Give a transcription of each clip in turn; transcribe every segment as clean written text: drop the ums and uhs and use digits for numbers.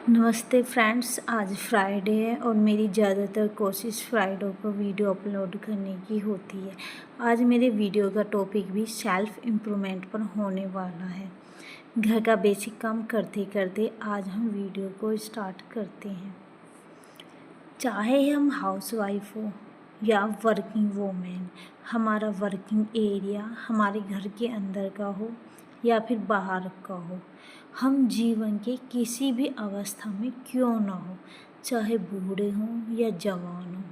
नमस्ते फ्रेंड्स, आज फ्राइडे है और मेरी ज़्यादातर कोशिश फ्राइडे को वीडियो अपलोड करने की होती है। आज मेरे वीडियो का टॉपिक भी सेल्फ़ इम्प्रूवमेंट पर होने वाला है। घर का बेसिक काम करते करते आज हम वीडियो को स्टार्ट करते हैं। चाहे हम हाउसवाइफ हो या वर्किंग वूमेन, हमारा वर्किंग एरिया हमारे घर के अंदर का हो या फिर बाहर का हो, हम जीवन के किसी भी अवस्था में क्यों ना हो, चाहे बूढ़े हों या जवान हों,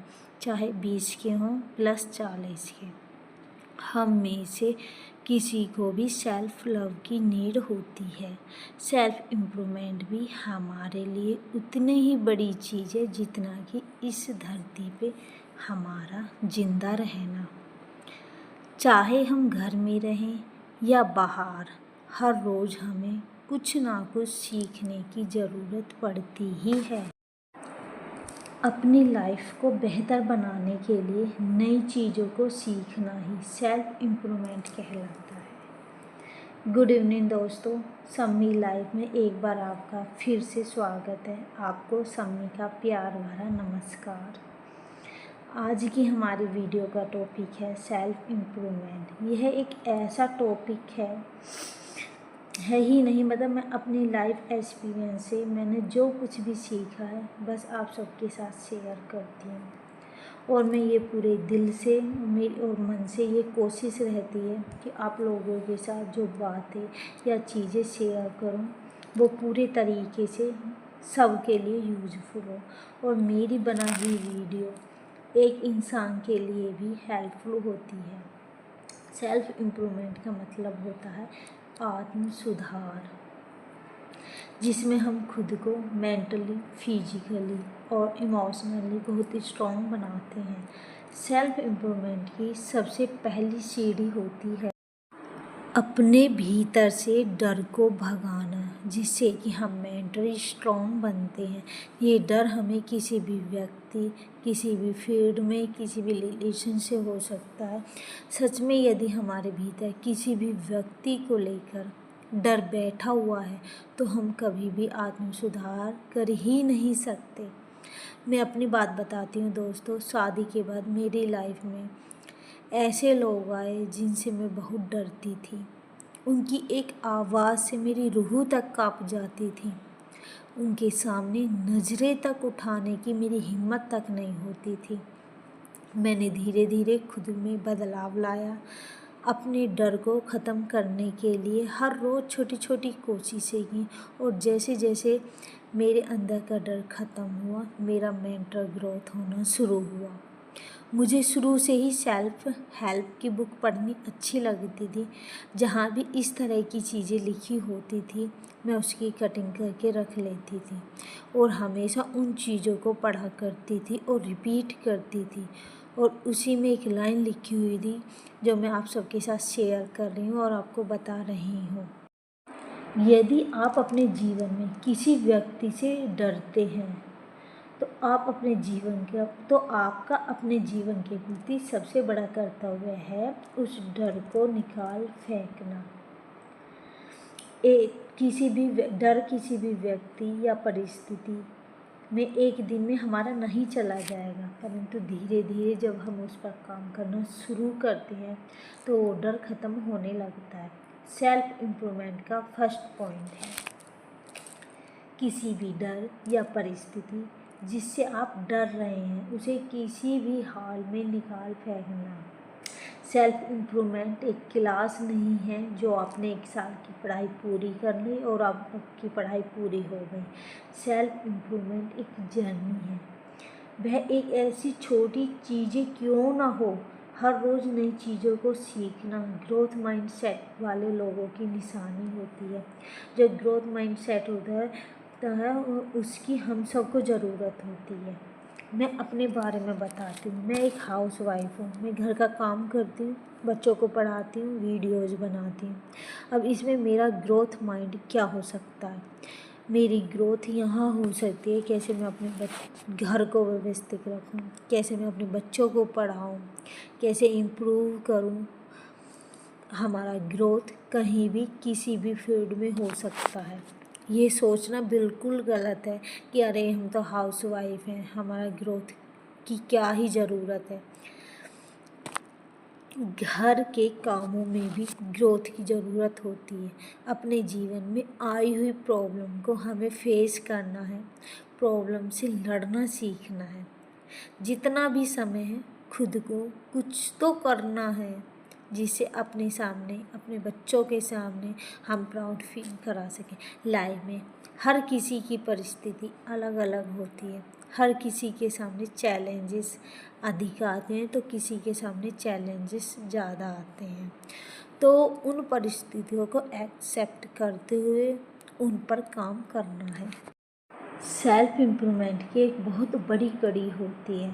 चाहे 20 के हों प्लस 40 के, हम में से किसी को भी सेल्फ़ लव की नीड होती है। सेल्फ़ इम्प्रूवमेंट भी हमारे लिए उतनी ही बड़ी चीज़ है जितना कि इस धरती पे हमारा जिंदा रहना। चाहे हम घर में रहें या बाहर, हर रोज़ हमें कुछ ना कुछ सीखने की ज़रूरत पड़ती ही है। अपनी लाइफ को बेहतर बनाने के लिए नई चीज़ों को सीखना ही सेल्फ़ इम्प्रूवमेंट कहलाता है। गुड इवनिंग दोस्तों, सम्मी लाइफ में एक बार आपका फिर से स्वागत है। आपको सम्मी का प्यार भरा नमस्कार। आज की हमारी वीडियो का टॉपिक है सेल्फ़ इम्प्रूवमेंट। यह एक ऐसा टॉपिक है ही नहीं, मतलब मैं अपनी लाइफ एक्सपीरियंस से मैंने जो कुछ भी सीखा है बस आप सबके साथ शेयर करती हूँ। और मैं ये पूरे दिल से और मन से ये कोशिश रहती है कि आप लोगों के साथ जो बातें या चीज़ें शेयर करूँ वो पूरे तरीके से सबके लिए यूज़फुल हो और मेरी बनाई वीडियो एक इंसान के लिए भी हेल्पफुल होती है। सेल्फ़ इम्प्रूवमेंट का मतलब होता है आत्म सुधार, जिसमें हम खुद को मेंटली, फिजिकली और इमोशनली बहुत स्ट्रॉन्ग बनाते हैं। सेल्फ़ इम्प्रूवमेंट की सबसे पहली सीढ़ी होती है अपने भीतर से डर को भगाना, जिससे कि हम मेंटली स्ट्रॉन्ग बनते हैं। ये डर हमें किसी भी व्यक्ति, किसी भी फील्ड में, किसी भी रिलेशन से हो सकता है। सच में यदि हमारे भीतर किसी भी व्यक्ति को लेकर डर बैठा हुआ है तो हम कभी भी आत्म सुधार कर ही नहीं सकते। मैं अपनी बात बताती हूँ दोस्तों। शादी के बाद मेरी लाइफ में ऐसे लोग आए जिनसे मैं बहुत डरती थी। उनकी एक आवाज़ से मेरी रूह तक काँप जाती थी। उनके सामने नज़रें तक उठाने की मेरी हिम्मत तक नहीं होती थी। मैंने धीरे धीरे खुद में बदलाव लाया। अपने डर को ख़त्म करने के लिए हर रोज़ छोटी छोटी कोशिशें की और जैसे जैसे मेरे अंदर का डर ख़त्म हुआ, मेरा मेंटल ग्रोथ होना शुरू हुआ। मुझे शुरू से ही सेल्फ़ हेल्प की बुक पढ़नी अच्छी लगती थी। जहाँ भी इस तरह की चीज़ें लिखी होती थी मैं उसकी कटिंग करके रख लेती थी और हमेशा उन चीज़ों को पढ़ा करती थी और रिपीट करती थी। और उसी में एक लाइन लिखी हुई थी जो मैं आप सबके साथ शेयर कर रही हूँ और आपको बता रही हूँ। यदि आप अपने जीवन में किसी व्यक्ति से डरते हैं तो आपका अपने जीवन के प्रति सबसे बड़ा कर्तव्य है उस डर को निकाल फेंकना। किसी भी व्यक्ति या परिस्थिति में एक दिन में हमारा नहीं चला जाएगा, परंतु धीरे धीरे जब हम उस पर काम करना शुरू करते हैं तो वो डर ख़त्म होने लगता है। सेल्फ़ इम्प्रूवमेंट का फर्स्ट पॉइंट है किसी भी डर या परिस्थिति जिससे आप डर रहे हैं उसे किसी भी हाल में निकाल फेंकना। सेल्फ़ इम्प्रूवमेंट एक क्लास नहीं है जो आपने 1 साल की पढ़ाई पूरी कर ली और आपकी पढ़ाई पूरी हो गई। सेल्फ़ इम्प्रूवमेंट एक जर्नी है। वह एक ऐसी छोटी चीज़ें क्यों ना हो, हर रोज़ नई चीज़ों को सीखना ग्रोथ माइंडसेट वाले लोगों की निशानी होती है। जो ग्रोथ माइंडसेट होता है उसकी हम सबको ज़रूरत होती है। मैं अपने बारे में बताती हूँ। मैं एक हाउसवाइफ हूँ। मैं घर का काम करती हूँ, बच्चों को पढ़ाती हूँ, वीडियोज़ बनाती हूँ। अब इसमें मेरा ग्रोथ माइंड क्या हो सकता है? मेरी ग्रोथ यहाँ हो सकती है कैसे मैं अपने घर को व्यवस्थित रखूँ, कैसे मैं अपने बच्चों को पढ़ाऊँ, कैसे इम्प्रूव करूँ। हमारा ग्रोथ कहीं भी किसी भी फील्ड में हो सकता है। ये सोचना बिल्कुल गलत है कि अरे हम तो हाउसवाइफ हैं, हमारा ग्रोथ की क्या ही ज़रूरत है। घर के कामों में भी ग्रोथ की ज़रूरत होती है। अपने जीवन में आई हुई प्रॉब्लम को हमें फेस करना है, प्रॉब्लम से लड़ना सीखना है। जितना भी समय है खुद को कुछ तो करना है, जिससे अपने सामने, अपने बच्चों के सामने हम प्राउड फील करा सकें। लाइफ में हर किसी की परिस्थिति अलग अलग होती है। हर किसी के सामने चैलेंजेस अधिक आते हैं तो किसी के सामने चैलेंजेस ज़्यादा आते हैं। तो उन परिस्थितियों को एक्सेप्ट करते हुए उन पर काम करना है। सेल्फ इम्प्रूवमेंट की एक बहुत बड़ी कड़ी होती है।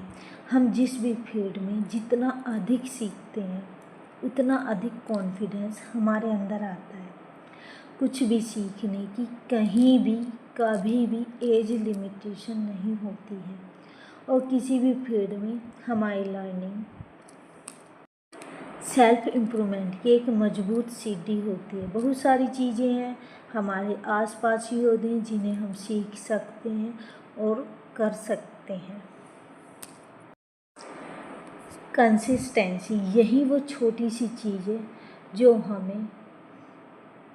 हम जिस भी फील्ड में जितना अधिक सीखते हैं उतना अधिक कॉन्फिडेंस हमारे अंदर आता है। कुछ भी सीखने की कहीं भी कभी भी एज लिमिटेशन नहीं होती है और किसी भी फील्ड में हमारी लर्निंग सेल्फ इम्प्रूवमेंट की एक मजबूत सीढ़ी होती है। बहुत सारी चीज़ें हैं हमारे आसपास ही होती हैं जिन्हें हम सीख सकते हैं और कर सकते हैं। कंसिस्टेंसी यही वो छोटी सी चीज़ है जो हमें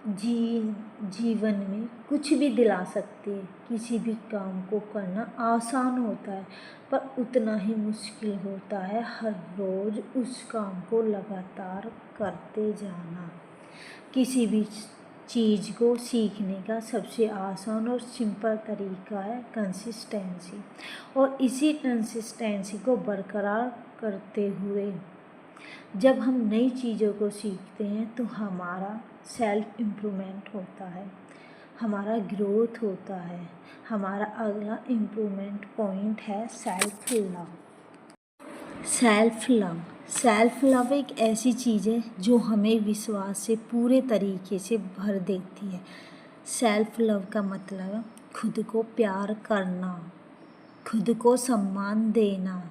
जीवन में कुछ भी दिला सकती है। किसी भी काम को करना आसान होता है पर उतना ही मुश्किल होता है हर रोज़ उस काम को लगातार करते जाना। किसी भी चीज़ को सीखने का सबसे आसान और सिंपल तरीका है कंसिस्टेंसी, और इसी कंसिस्टेंसी को बरकरार करते हुए जब हम नई चीज़ों को सीखते हैं तो हमारा सेल्फ इम्प्रूवमेंट होता है, हमारा ग्रोथ होता है। हमारा अगला इम्प्रूवमेंट पॉइंट है सेल्फ लव। सेल्फ लव एक ऐसी चीज़ है जो हमें विश्वास से पूरे तरीके से भर देती है। सेल्फ लव का मतलब खुद को प्यार करना, खुद को सम्मान देना,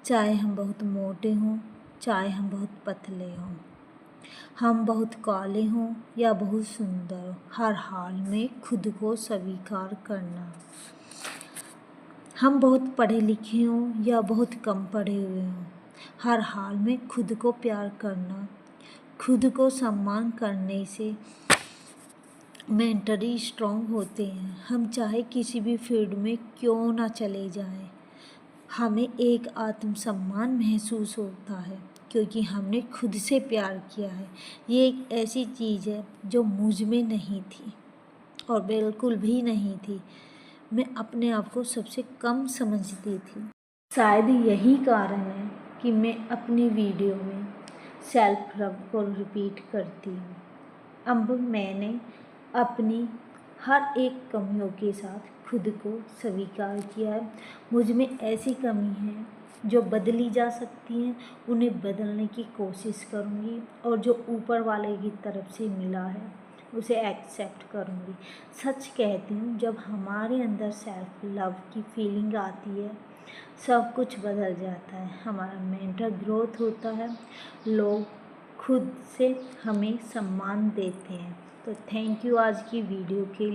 चाहे हम बहुत मोटे हों, चाहे हम बहुत पतले हों, हम बहुत काले हों या बहुत सुंदर हों, हर हाल में खुद को स्वीकार करना। हम बहुत पढ़े लिखे हों या बहुत कम पढ़े हुए हों, हर हाल में खुद को प्यार करना। खुद को सम्मान करने से मेंटली स्ट्रॉन्ग होते हैं। हम चाहे किसी भी फील्ड में क्यों ना चले जाएं, हमें एक आत्मसम्मान महसूस होता है क्योंकि हमने खुद से प्यार किया है। ये एक ऐसी चीज़ है जो मुझ में नहीं थी और बिल्कुल भी नहीं थी। मैं अपने आप को सबसे कम समझती थी। शायद यही कारण है कि मैं अपनी वीडियो में सेल्फ लव को रिपीट करती हूँ। अब मैंने अपनी हर एक कमियों के साथ खुद को स्वीकार किया है। मुझ में ऐसी कमी है जो बदली जा सकती हैं, उन्हें बदलने की कोशिश करूँगी और जो ऊपर वाले की तरफ से मिला है उसे एक्सेप्ट करूँगी। सच कहती हूँ, जब हमारे अंदर सेल्फ लव की फीलिंग आती है सब कुछ बदल जाता है। हमारा मेंटल ग्रोथ होता है, लोग खुद से हमें सम्मान देते हैं। तो थैंक यू आज की वीडियो के लिए।